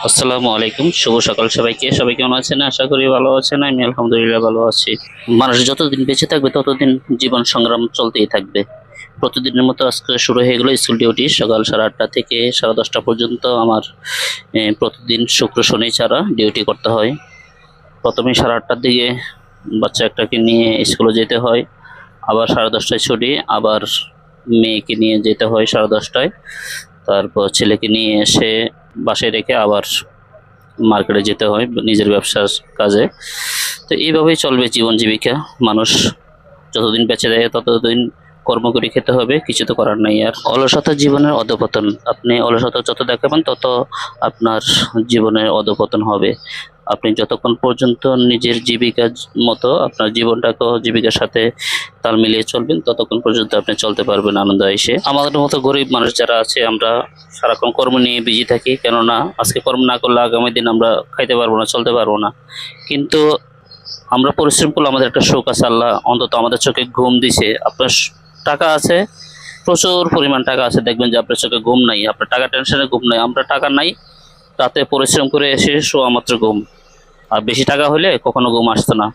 আসসালামু আলাইকুম, শুভ সকাল সবাইকে। সবাই কেমন আছেন? আশা করি ভালো আছেন। আমি আলহামদুলিল্লাহ ভালো আছি। মানুষ যতদিন বেঁচে থাকবে ততদিন জীবন সংগ্রাম চলতেই থাকবে। প্রতিদিনের মতো আজকে শুরু হয়ে গেল স্কুল ডিউটি। সকাল 8:30 থেকে 10:30 পর্যন্ত আমার প্রতিদিন শুক্র শনি ছাড়া ডিউটি করতে হয়। প্রথমে 8:30টার দিকে বাচ্চা একটাকে নিয়ে স্কুলে যেতে হয়, আবার 10:30টায় ছুটি, আবার মেয়েকে নিয়ে যেতে হয় 10:30টায়। তারপর ছেলেকে নিয়ে এসে বাসায় রেখে আবার মার্কেটে যেতে হয় নিজের ব্যবসার কাজে। তো এইভাবেই চলবে জীবন জীবিকা। মানুষ যতদিন বেঁচে থাকে ততদিন কর্ম করে খেতে হবে, কিছু তো করার নাই। আর অলসতা জীবনের অধঃপতন। আপনি অলসতা যত দেখাবেন তত আপনার জীবনের অধঃপতন হবে। আপনি যতক্ষণ পর্যন্ত নিজের জীবিকার মতো আপনার জীবনটাকেও জীবিকার সাথে তাল মিলিয়ে চলবেন ততক্ষণ পর্যন্ত আপনি চলতে পারবেন আনন্দ এসে। আমাদের মতো গরিব মানুষ যারা আছে আমরা সারাক্ষণ কর্ম নিয়ে বিজি থাকি, কেননা আজকে কর্ম না করলে আগামী দিন আমরা খাইতে পারবো না, চলতে পারবো না। কিন্তু আমরা পরিশ্রম করলে আমাদের একটা সুখ আছে, আল্লাহ অন্তত আমাদের চোখে ঘুম দিছে। আপনার টাকা আছে, প্রচুর পরিমাণ টাকা আছে, দেখবেন যে আপনার চোখে ঘুম নাই, আপনার টাকা টেনশনে ঘুম নাই। আমরা টাকা নাই, রাতে পরিশ্রম করে এসে শোয়া মাত্র ঘুম। আর বেশি টাকা হলে কখনো ঘুম আসতো না।